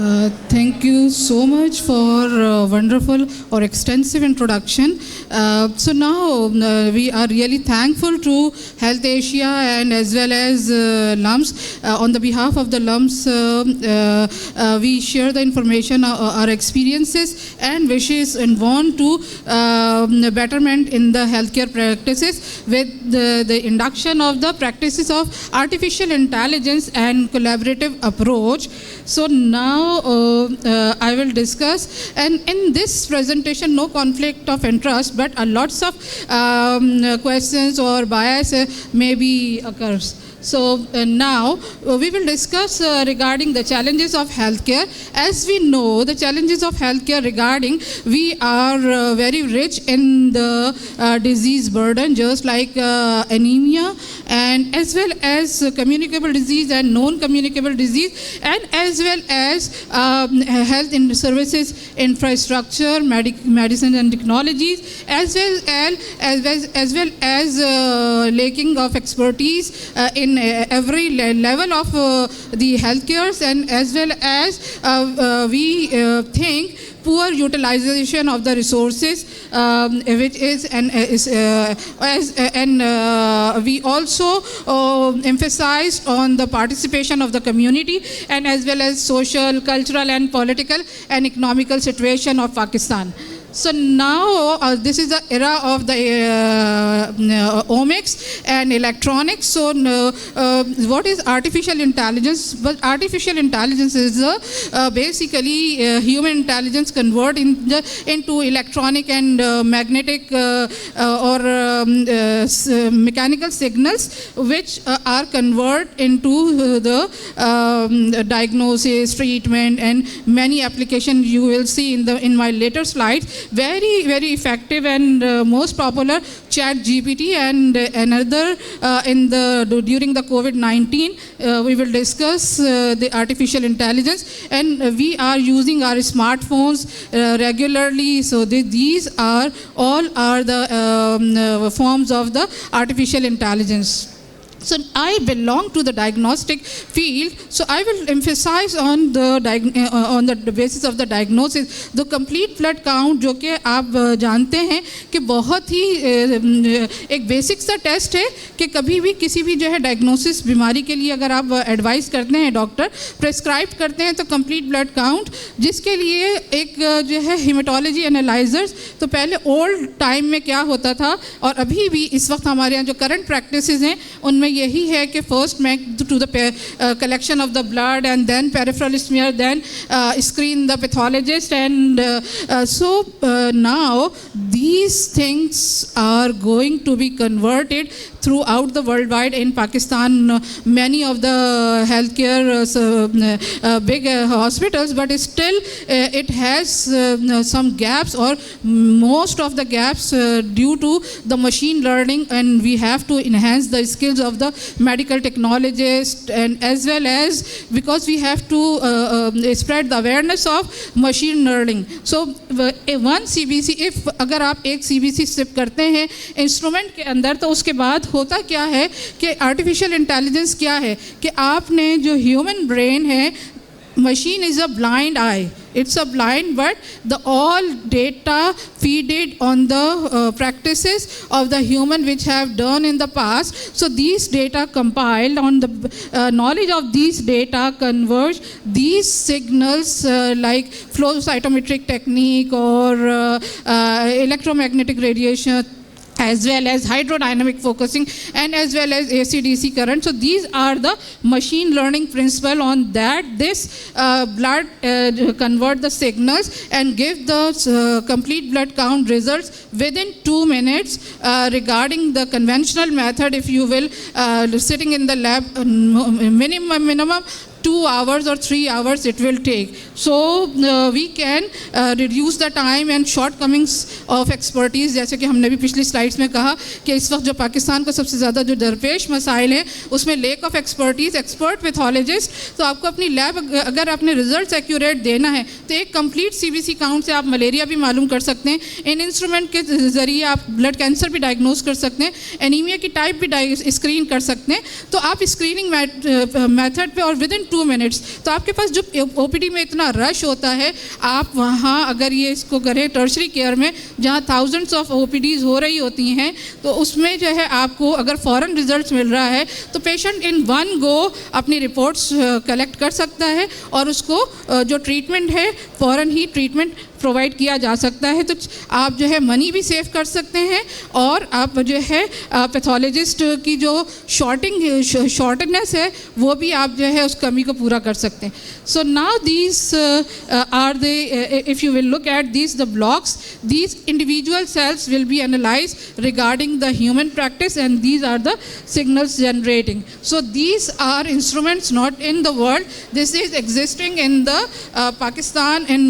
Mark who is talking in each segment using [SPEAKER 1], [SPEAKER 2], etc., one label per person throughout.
[SPEAKER 1] Thank you so much for wonderful or extensive introduction. So now we are really thankful to Health Asia and as well as LUMHS. On the behalf of the LUMHS, we share the information, our experiences and wishes and want to betterment in the healthcare practices with the induction of the practices of artificial intelligence and collaborative approach. So now I will discuss, and in this presentation no conflict of interest, but lots of questions or bias maybe occurs. So now we will discuss regarding the challenges of healthcare. As we know, the challenges of healthcare regarding, we are very rich in the disease burden, just like anemia, and as well as communicable disease and non-communicable disease, and as well as health in services infrastructure, medicine and technologies, as well as lacking of expertise in every level of the healthcare, and as well as we think poor utilization of the resources, which is and we also emphasized on the participation of the community, and as well as social, cultural and political and economical situation of Pakistan. So now this is the era of the omics and electronics. So what is artificial intelligence? But artificial intelligence is basically human intelligence convert into electronic and magnetic or mechanical signals, which are converted into the diagnosis, treatment and many applications you will see in my later slides. Very, very effective and most popular ChatGPT and another during the COVID-19 we will discuss the artificial intelligence, and we are using our smartphones regularly. So these are all the forms of the artificial intelligence. So I belong to the diagnostic field, so I will emphasize on the basis of the diagnosis. The complete blood count, जो कि आप जानते हैं कि बहुत ही एक basic सा test है कि कभी भी किसी भी जो है डायग्नोसिस बीमारी के लिए अगर आप एडवाइस करते हैं, डॉक्टर प्रेस्क्राइब करते हैं, तो कंप्लीट ब्लड काउंट, जिसके लिए एक जो है हेमेटोलॉजी एनालाइजर्स, तो पहले ओल्ड टाइम में क्या होता था और अभी भी इस वक्त हमारे यहाँ जो करंट प्रैक्टिसेस हैं उनमें यही है कि first make to the collection of the blood and then peripheral smear, then screen the pathologist, and so now these things are going to be converted throughout the worldwide. In Pakistan, many of the healthcare big hospitals, but still it has some gaps, or most of the gaps due to the machine learning, and we have to enhance the skills of the medical technologist, and as well as because we have to spread the awareness of machine learning. So one CBC, if अगर आप एक CBC स्टिप करते हैं instrument के अंदर, तो उसके बाद होता क्या है कि आर्टिफिशियल इंटेलिजेंस क्या है कि आपने जो ह्यूमन ब्रेन है, machine is a blind eye, it's a blind, but the all data feeded on the practices of the human which have done in the past. So these data compiled on the knowledge of these data converge these signals like flow cytometric technique or electromagnetic radiation, as well as hydrodynamic focusing, and as well as AC/DC current. So these are the machine learning principle. On that, this blood convert the signals and give the complete blood count results within 2 minutes. Regarding the conventional method, if you will, sitting in the lab, minimum 2 hours or 3 hours it will take. So we can reduce the time and shortcomings of expertise. जैसे कि हमने भी पिछली slides में कहा कि इस वक्त जो पाकिस्तान को सबसे ज़्यादा जो दरपेश मसाइल हैं उसमें lake of expertise, expert pathologist. तो आपको अपनी लैब अगर आपने रिजल्ट्स एक्यूरेट देना है तो एक कंप्लीट CBC काउंट से आप मलेरिया भी मालूम कर सकते हैं. इन इंस्ट्रूमेंट के ज़रिए आप ब्लड कैंसर भी डायग्नोज कर सकते हैं, एनीमिया की टाइप भी स्क्रीन कर सकते हैं. तो आप स्क्रीनिंग मेथड पे और विद इन 2 minutes. तो आपके पास जो OPD में इतना रश होता है, आप वहाँ अगर ये इसको करें टर्शरी केयर में जहाँ thousands of OPDs हो रही होती हैं, तो उसमें जो है आपको अगर फ़ौरन रिजल्ट्स मिल रहा है तो पेशेंट इन वन गो अपनी रिपोर्ट्स कलेक्ट कर सकता है और उसको जो ट्रीटमेंट है फ़ौरन ही ट्रीटमेंट प्रोवाइड किया जा सकता है. तो आप जो है मनी भी सेव कर सकते हैं और आप जो है पैथोलॉजिस्ट की जो शॉर्टनेस है वो भी आप जो है उस कमी को पूरा कर सकते हैं. So now these are the, if you will look at these the blocks, these individual cells will be analyzed regarding the human practice and these are the signals generating. So these are instruments not in the world, this is existing in the Pakistan in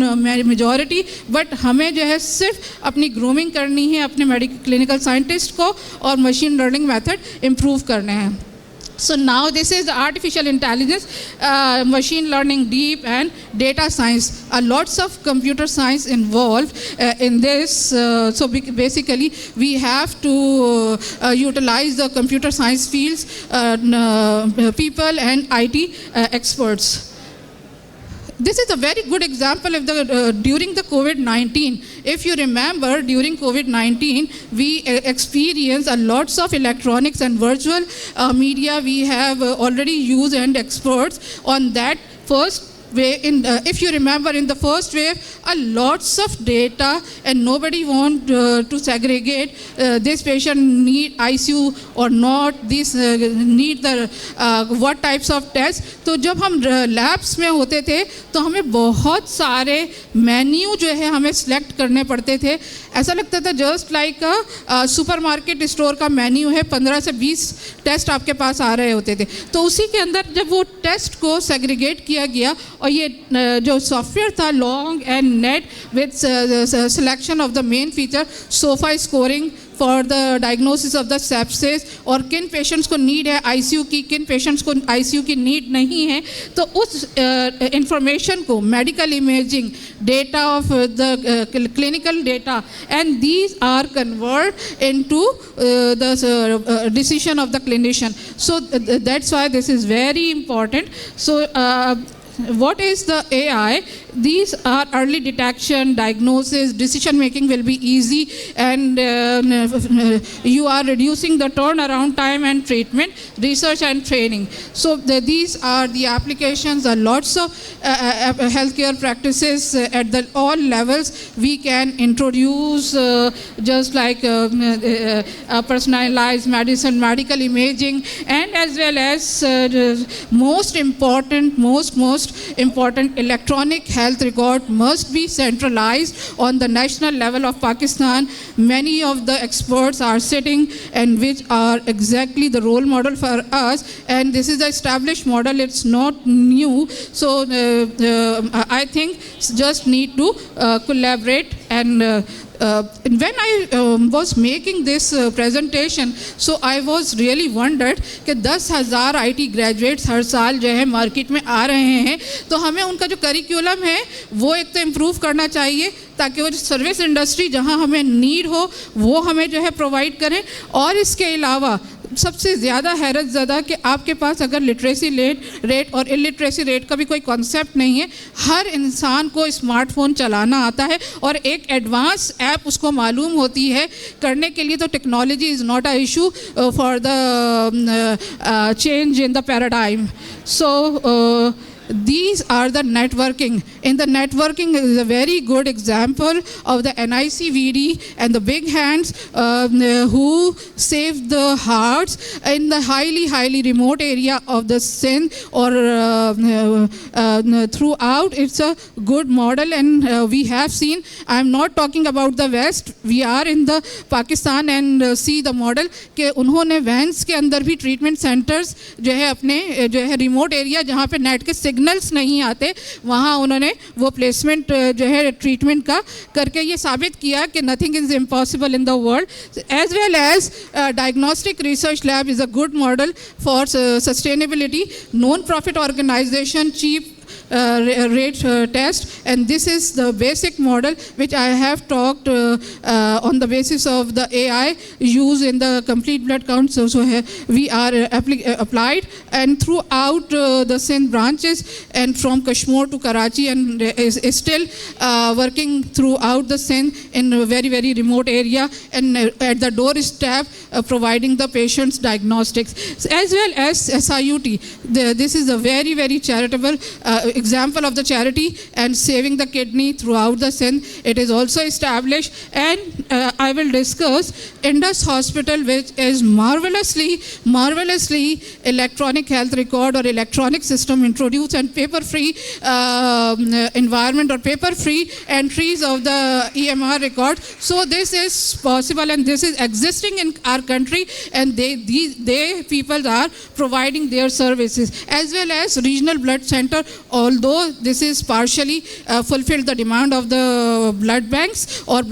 [SPEAKER 1] majority, but हमें जो है सिर्फ अपनी grooming करनी है अपने medical clinical scientist को और मशीन लर्निंग मेथड इम्प्रूव करने हैं. So now this is the artificial intelligence, machine learning, deep and data science. Lots of computer science involved in this. So basically we have to utilize the computer science fields, people and IT experts. This is a very good example of the during the COVID-19. If you remember, during COVID-19, we experienced a lots of electronics and virtual media we have already used and experts on that first wave. If you remember, in the first wave, a lots of data and nobody want to segregate this patient need ICU or not, this need the what types of tests. तो जब हम labs में होते थे तो हमें बहुत सारे मेन्यू जो है हमें सेलेक्ट करने पड़ते थे. ऐसा लगता था जस्ट लाइक सुपरमार्केट स्टोर का मेन्यू है, 15 से 20 टेस्ट आपके पास आ रहे होते थे. तो उसी के अंदर जब वो टेस्ट को सेग्रीगेट किया गया और ये जो सॉफ्टवेयर था long and net with selection of the main feature, sofa scoring for the diagnosis of the sepsis और किन पेशेंट्स को नीड है आईसीयू की, किन पेशेंट्स को आईसीयू की नीड नहीं है, तो उस इंफॉर्मेशन को medical imaging data of the clinical data and these are convert into the decision of the clinician. So that's why this is very important. So what is the AI? These are early detection, diagnosis, decision making will be easy, and you are reducing the turnaround time and treatment, research and training. So these are the applications. Lots of healthcare practices at the all levels we can introduce, just like personalized medicine, medical imaging, and as well as most important electronic health record must be centralized on the national level of Pakistan. Many of the experts are sitting and which are exactly the role model for us, and this is the established model, it's not new. So I think just need to collaborate and when I was making this presentation, so I was really wondered कि 10,000 IT graduates हर साल जो है market में आ रहे हैं, तो हमें उनका जो करिकुलम है वो एक तो इम्प्रूव करना चाहिए ताकि वो सर्विस इंडस्ट्री जहाँ हमें नीड हो वो हमें जो है प्रोवाइड करें. और इसके अलावा सबसे ज़्यादा हैरत ज़दा कि आपके पास अगर लिटरेसी रेट और इलिटरेसी रेट का भी कोई कॉन्सेप्ट नहीं है, हर इंसान को स्मार्टफोन चलाना आता है और एक एडवांस ऐप उसको मालूम होती है करने के लिए, तो technology is not a issue for the change in the paradigm. So these are the networking. In the networking is a very good example of the NICVD and the big hands who saved the hearts in the highly remote area of the Sindh or throughout. It's a good model, and we have seen, I'm not talking about the West, we are in the Pakistan and see the model कि उन्होंने vans के अंदर भी treatment centres जो है अपने जो है रिमोट एरिया जहाँ पे नेट के सिग्नल्स नहीं आते वहाँ उन्होंने वो प्लेसमेंट जो है ट्रीटमेंट का करके ये साबित किया कि nothing is impossible in the world. As well as diagnostic research lab is a good model for sustainability. Non profit organisation, chief rate test, and this is the basic model which I have talked on the basis of the AI used in the complete blood count. So we are applied and throughout the Sindh branches and from Kashmir to Karachi, and is still working throughout the Sindh in a very, very remote area, and at the doorstep providing the patient's diagnostics, as well as SIUT. This is a very, very charitable example of the charity and saving the kidney throughout the Sindh. It is also established, and I will discuss Indus Hospital, which is marvelously electronic health record or electronic system introduced, and paper-free environment or paper-free entries of the EMR record. So this is possible, and this is existing in our country, and they people are providing their services, as well as regional blood center. Although this is partially fulfilled the demand of the blood banks or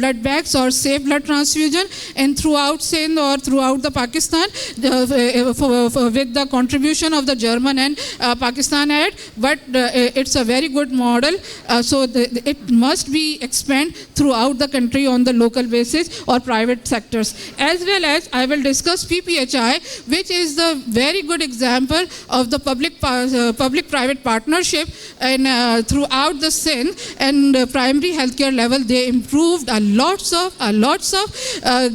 [SPEAKER 1] safe blood transfusion, and throughout Sindh or throughout the Pakistan with the contribution of the German and Pakistan aid, but it's a very good model. So it must be expanded throughout the country on the local basis or private sectors. As well as I will discuss PPHI, which is the very good example of the public-private partnership, and throughout the Sindh and primary healthcare level, they improved a lots of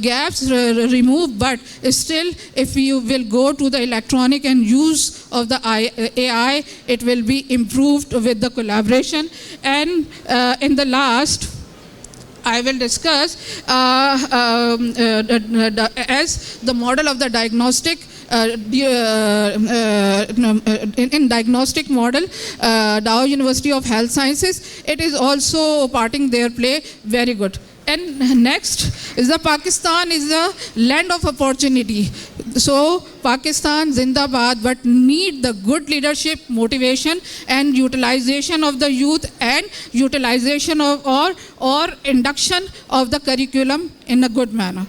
[SPEAKER 1] gaps removed, but still if you will go to the electronic and use of the AI, it will be improved with the collaboration. And in the last, I will discuss as the model of the diagnostic in diagnostic model, Dow University of Health Sciences, it is also parting their play very good. And next is the Pakistan is the land of opportunity. So Pakistan Zindabad, but need the good leadership, motivation, and utilization of the youth, and utilization of or induction of the curriculum in a good manner.